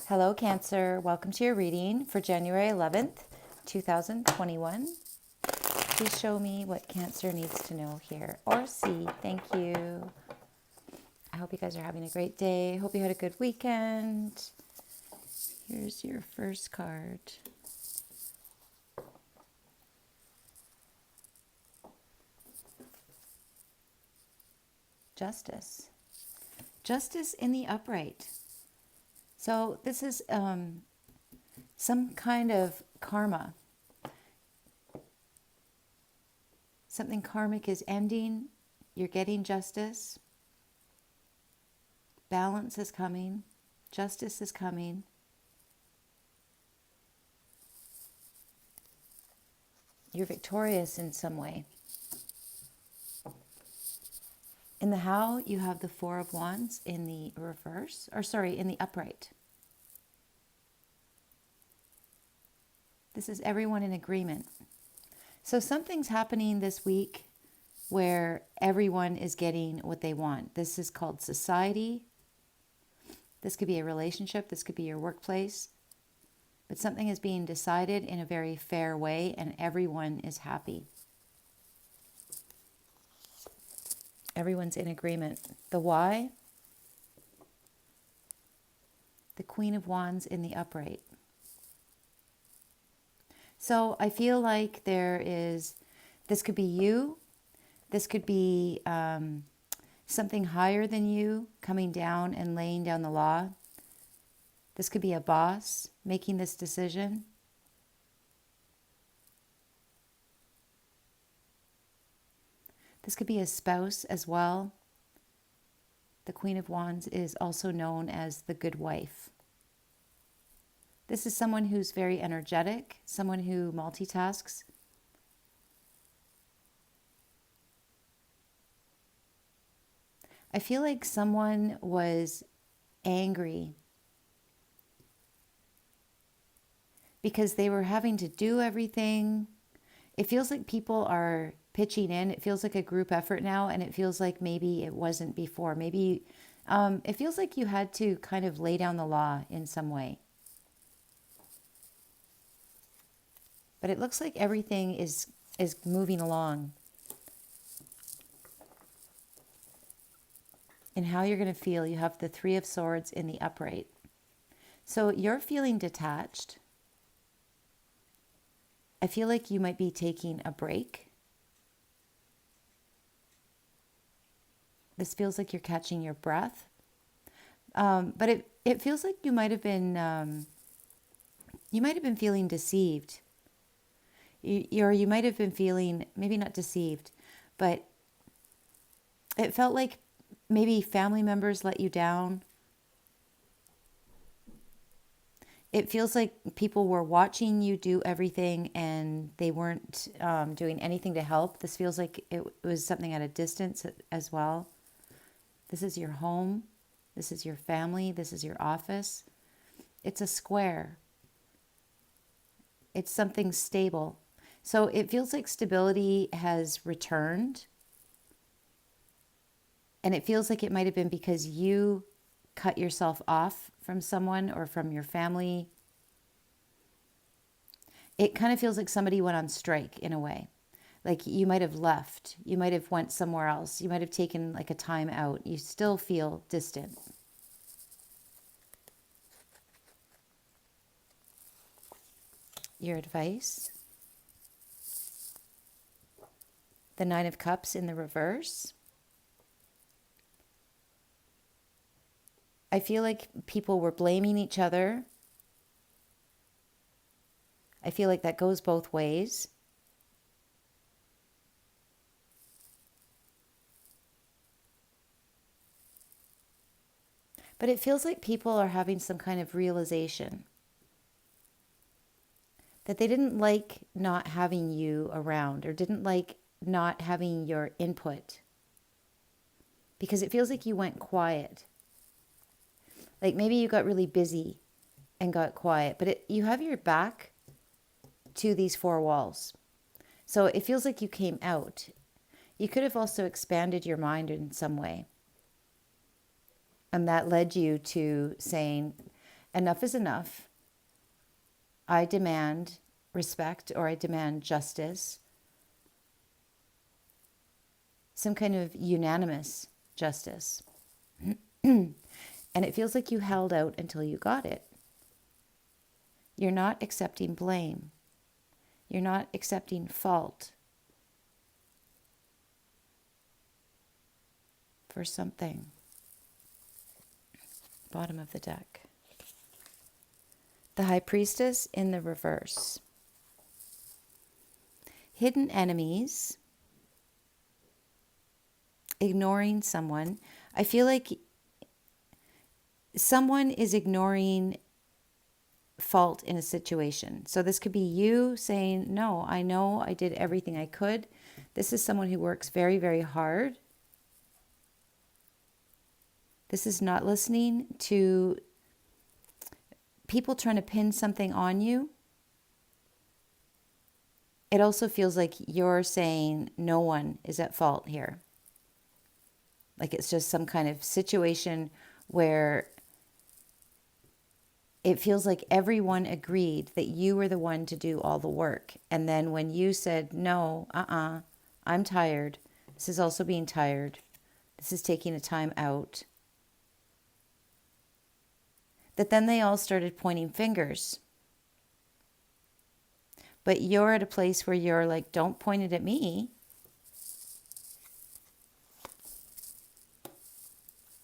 Hello, Cancer. Welcome to your reading for January 11th, 2021. Please show me what Cancer needs to know here or see. Thank you. I hope you guys are having a great day. Hope you had a good weekend. Here's your first card. Justice. Justice in the upright. So this is some kind of karma. Something karmic is ending. You're getting justice. Balance is coming. Justice is coming. You're victorious in some way. In the how, you have the Four of Wands in the reverse, in the upright. This is everyone in agreement. So something's happening this week where everyone is getting what they want. This is called society. This could be a relationship. This could be your workplace. But something is being decided in a very fair way and everyone is happy. Everyone's in agreement. The why? The Queen of Wands in the upright. So I feel like this could be you. This could be something higher than you coming down and laying down the law. This could be a boss making this decision. This could be a spouse as well. The Queen of Wands is also known as the good wife. This is someone who's very energetic, someone who multitasks. I feel like someone was angry because they were having to do everything. It feels like people are pitching in. It feels like a group effort now, and it feels like maybe it wasn't before. Maybe it feels like you had to kind of lay down the law in some way. But it looks like everything is moving along. And how you're going to feel, you have the Three of Swords in the upright. So you're feeling detached. I feel like you might be taking a break. This feels like you're catching your breath. But it feels like you might have been feeling deceived. You might have been feeling, maybe not deceived, but it felt like maybe family members let you down. It feels like people were watching you do everything and they weren't doing anything to help. This feels like it was something at a distance as well. This is your home. This is your family. This is your office. It's a square. It's something stable. So it feels like stability has returned. And it feels like it might have been because you cut yourself off from someone or from your family. It kind of feels like somebody went on strike in a way. Like you might have left. You might have went somewhere else. You might have taken like a time out. You still feel distant. Your advice? The Nine of Cups in the reverse. I feel like people were blaming each other. I feel like that goes both ways. But it feels like people are having some kind of realization that they didn't like not having you around or didn't like not having your input. Because it feels like you went quiet. Like maybe you got really busy and got quiet, but you have your back to these four walls. So it feels like you came out. You could have also expanded your mind in some way. And that led you to saying, Enough is enough. I demand respect, or I demand justice, some kind of unanimous justice. And it feels like you held out until you got it. You're not accepting blame. You're not accepting fault for something. Bottom of the deck. The High Priestess in the reverse. Hidden enemies. Ignoring someone. I feel like someone is ignoring fault in a situation. So this could be you saying, no, I know I did everything I could. This is someone who works very, very hard. This is not listening to people trying to pin something on you. It also feels like you're saying no one is at fault here. Like it's just some kind of situation where it feels like everyone agreed that you were the one to do all the work. And then when you said, no, I'm tired. This is also being tired. This is taking a time out. That then they all started pointing fingers. But you're at a place where you're like, don't point it at me.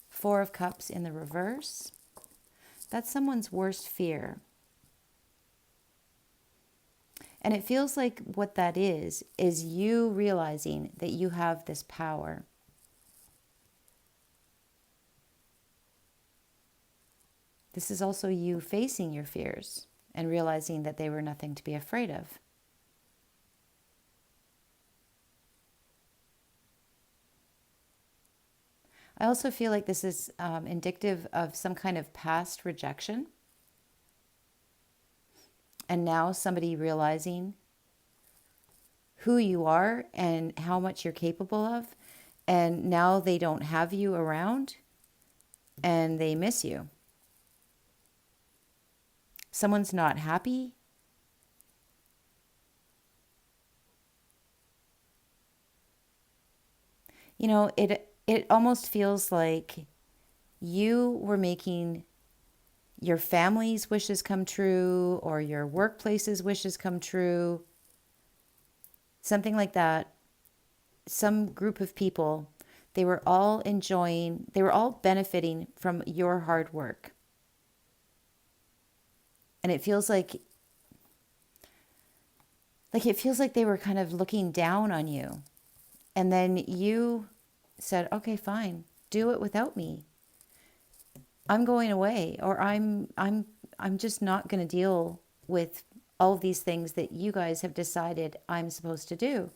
Four of Cups in the reverse. That's someone's worst fear. And it feels like what that is you realizing that you have this power. This is also you facing your fears and realizing that they were nothing to be afraid of. I also feel like this is indicative of some kind of past rejection. And now somebody realizing who you are and how much you're capable of. And now they don't have you around and they miss you. Someone's not happy. You know, it almost feels like you were making your family's wishes come true or your workplace's wishes come true. Something like that. Some group of people, they were all benefiting from your hard work. And it feels like it feels like they were kind of looking down on you. And then you said, okay, fine, do it without me. I'm going away, or I'm just not going to deal with all of these things that you guys have decided I'm supposed to do.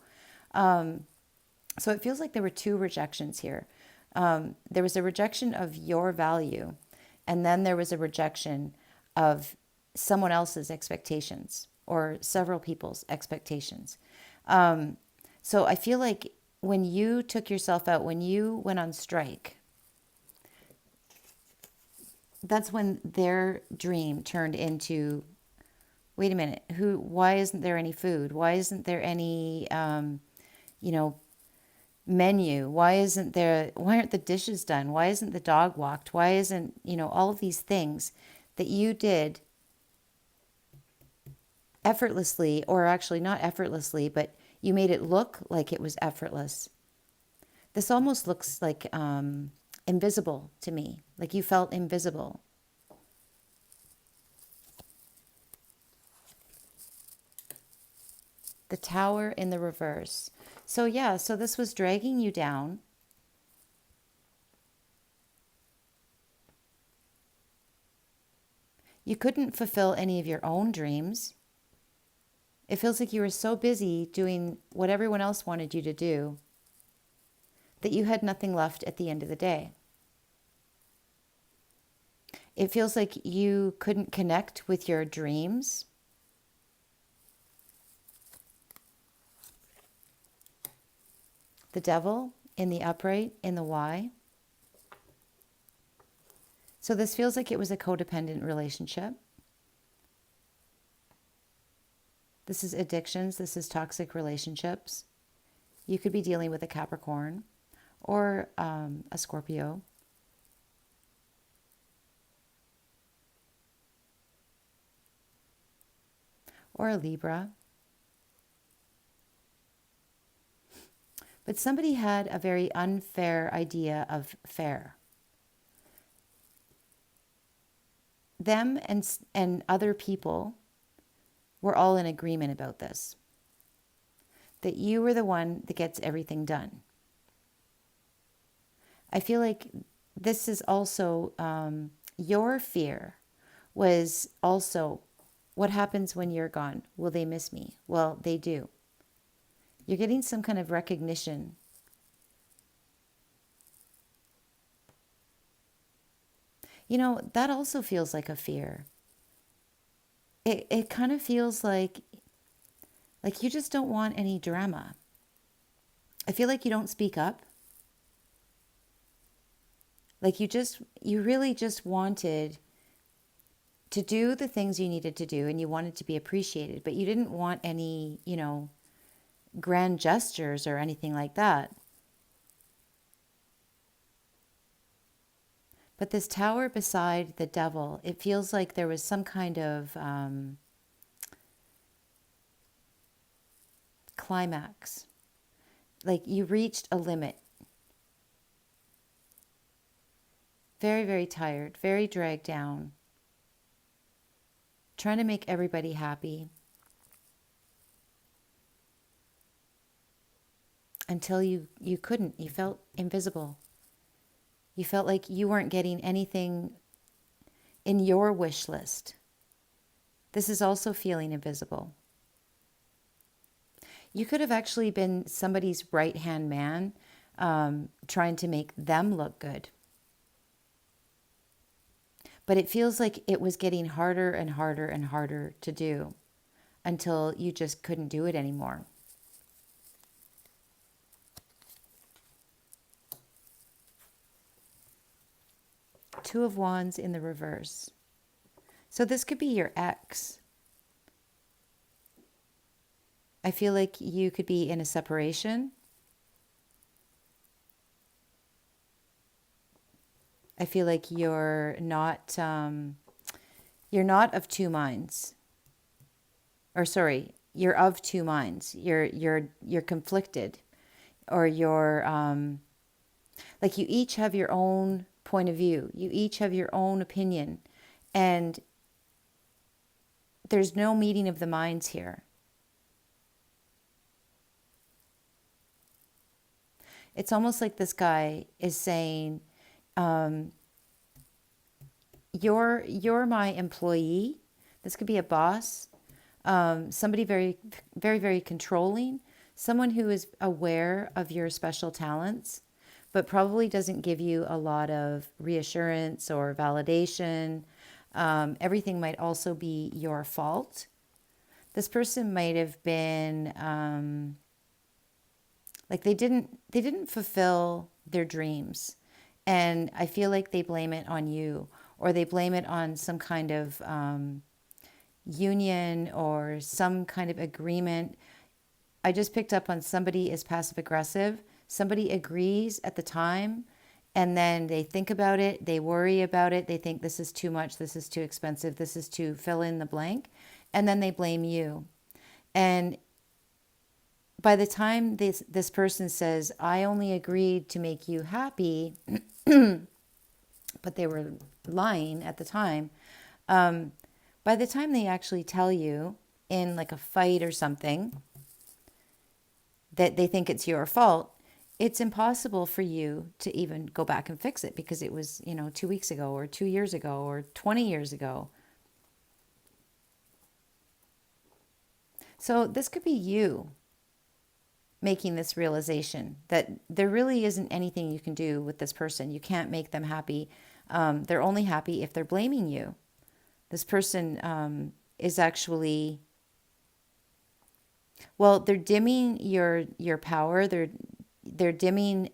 So it feels like there were two rejections here. There was a rejection of your value, and then there was a rejection of someone else's expectations or several people's expectations. So I feel like when you took yourself out, when you went on strike, that's when their dream turned into, wait a minute, why isn't there any food? Why isn't there any, menu? Why aren't the dishes done? Why isn't the dog walked? Why isn't, all of these things that you did effortlessly, or actually not effortlessly, but you made it look like it was effortless. This almost looks like invisible to me, like you felt invisible. The Tower in the reverse. So yeah, so this was dragging you down. You couldn't fulfill any of your own dreams. It feels like you were so busy doing what everyone else wanted you to do that you had nothing left at the end of the day. It feels like you couldn't connect with your dreams. The Devil in the upright in the Y. So this feels like it was a codependent relationship. This is addictions. This is toxic relationships. You could be dealing with a Capricorn or a Scorpio. Or a Libra. But somebody had a very unfair idea of fair. Them and other people were all in agreement about this. That you were the one that gets everything done. I feel like this is also your fear was also, what happens when you're gone? Will they miss me? Well, they do. You're getting some kind of recognition. You know, that also feels like a fear. It kind of feels like you just don't want any drama. I feel like you don't speak up. Like you really just wanted to do the things you needed to do and you wanted to be appreciated, but you didn't want any, grand gestures or anything like that. But this tower beside the devil, it feels like there was some kind of climax. Like you reached a limit. Very, very tired, very dragged down. Trying to make everybody happy. Until you couldn't. You felt invisible. You felt like you weren't getting anything in your wish list. This is also feeling invisible. You could have actually been somebody's right-hand man, trying to make them look good. But it feels like it was getting harder and harder and harder to do until you just couldn't do it anymore. Two of Wands in the reverse. So this could be your ex. I feel like you could be in a separation. I feel like you're not of two minds. Or sorry, you're of two minds. You're conflicted, or you're like you each have your own point of view. You each have your own opinion, and there's no meeting of the minds here. It's almost like this guy is saying, you're my employee. This could be a boss, somebody very, very, very controlling, someone who is aware of your special talents, but probably doesn't give you a lot of reassurance or validation. Everything might also be your fault. This person might have been like they didn't fulfill their dreams, and I feel like they blame it on you, or they blame it on some kind of union or some kind of agreement. I just picked up on somebody is passive aggressive. Somebody agrees at the time, and then they think about it, they worry about it, they think this is too much, this is too expensive, this is to fill in the blank, and then they blame you. And by the time this person says, I only agreed to make you happy, but they were lying at the time, by the time they actually tell you in like a fight or something that they think it's your fault, it's impossible for you to even go back and fix it because it was, 2 weeks ago or 2 years ago or 20 years ago. So this could be you making this realization that there really isn't anything you can do with this person. You can't make them happy. They're only happy if they're blaming you. This person is actually, well, they're dimming your power. They're dimming,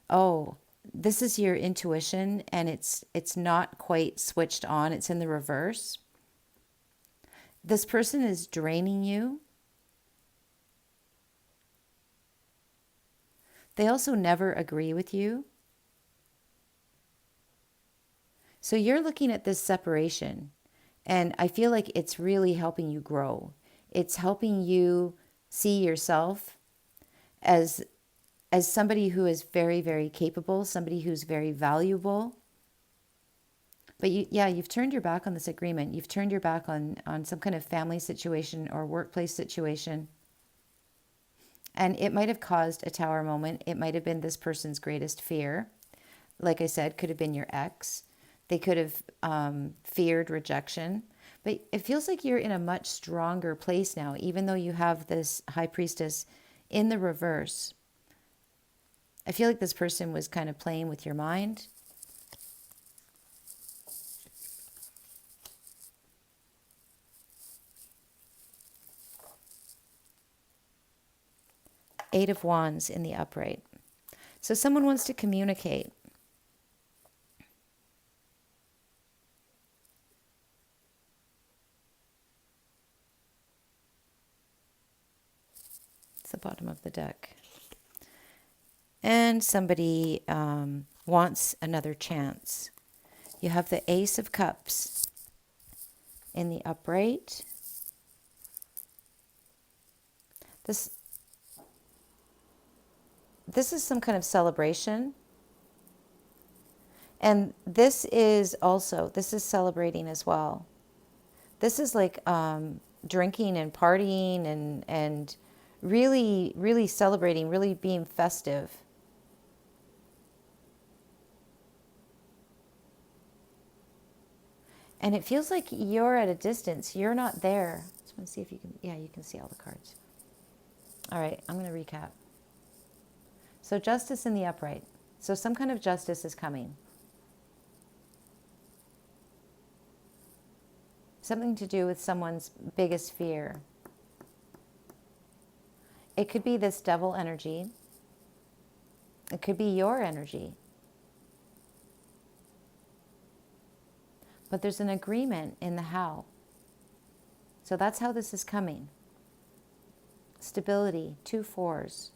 oh, this is your intuition, and it's not quite switched on. It's in the reverse. This person is draining you. They also never agree with you. So you're looking at this separation, and I feel like it's really helping you grow. It's helping you see yourself as somebody who is very, very capable, somebody who's very valuable. But you've turned your back on this agreement. You've turned your back on some kind of family situation or workplace situation. And it might have caused a tower moment. It might have been this person's greatest fear. Like I said, could have been your ex. They could have feared rejection. But it feels like you're in a much stronger place now, even though you have this high priestess in the reverse. I feel like this person was kind of playing with your mind. Eight of Wands in the upright. So someone wants to communicate. It's the bottom of the deck. And somebody wants another chance. You have the Ace of Cups in the upright. This is some kind of celebration. And this is celebrating as well. This is like drinking and partying and really, really celebrating, really being festive. And it feels like you're at a distance. You're not there. Just want to see if you can, you can see all the cards. All right, I'm going to recap. So justice in the upright. So some kind of justice is coming. Something to do with someone's biggest fear. It could be this devil energy. It could be your energy. But there's an agreement in the how. So that's how this is coming. Stability, 2 4s.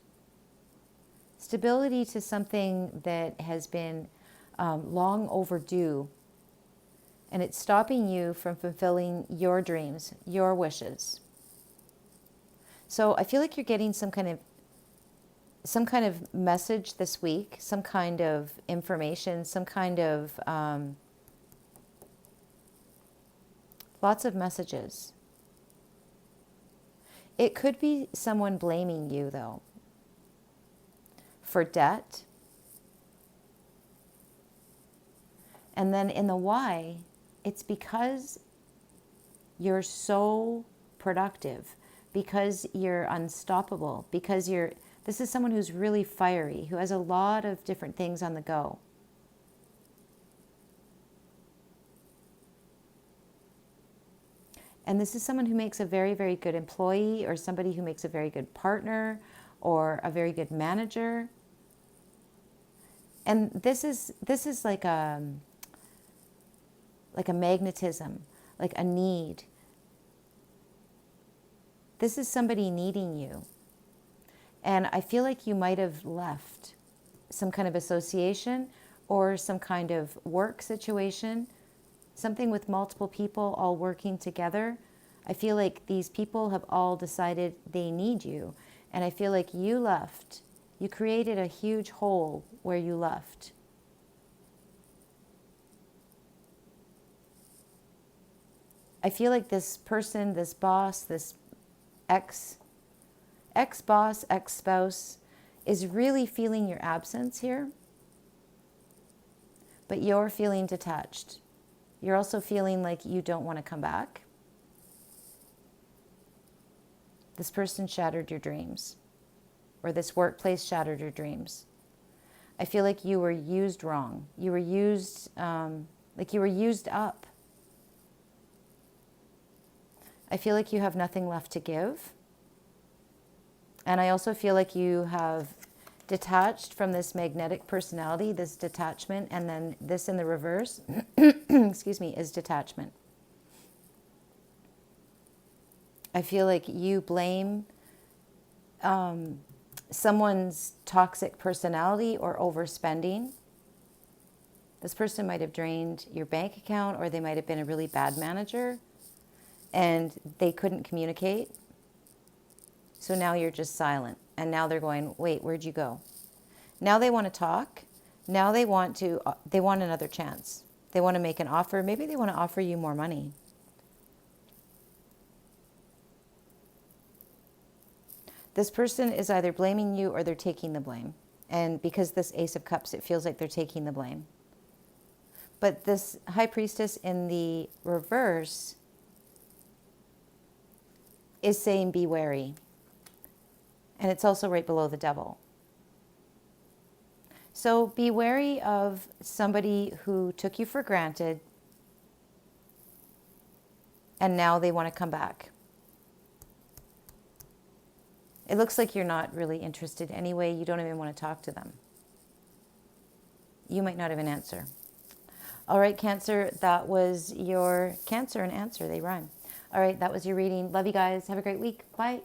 Stability to something that has been long overdue. And it's stopping you from fulfilling your dreams, your wishes. So I feel like you're getting some kind of message this week, some kind of information, some kind of lots of messages. It could be someone blaming you, though, for debt. And then in the why, it's because you're so productive, because you're unstoppable, because this is someone who's really fiery, who has a lot of different things on the go. And this is someone who makes a very, very good employee, or somebody who makes a very good partner, or a very good manager. And this is like a magnetism, like a need. This is somebody needing you. And I feel like you might have left some kind of association or some kind of work situation, something with multiple people all working together. I feel like these people have all decided they need you. And I feel like you left. You created a huge hole where you left. I feel like this person, this boss, this ex-boss, ex-spouse is really feeling your absence here. But you're feeling detached. You're also feeling like you don't want to come back. This person shattered your dreams, or this workplace shattered your dreams. I feel like you were used wrong. You were used, like you were used up. I feel like you have nothing left to give. And I also feel like you have detached from this magnetic personality, this detachment, and then this in the reverse, excuse me, is detachment. I feel like you blame someone's toxic personality or overspending. This person might have drained your bank account, or they might have been a really bad manager and they couldn't communicate. So now you're just silent. And now they're going, wait, where'd you go? Now they want to talk. Now they want another chance. They want to make an offer. Maybe they want to offer you more money. This person is either blaming you or they're taking the blame. And because this Ace of Cups, it feels like they're taking the blame. But this High Priestess in the reverse is saying be wary. And it's also right below the Devil. So be wary of somebody who took you for granted and now they want to come back. It looks like you're not really interested anyway. You don't even want to talk to them. You might not even answer. All right, Cancer, that was your Cancer and Answer. They rhyme. All right, that was your reading. Love you guys. Have a great week. Bye.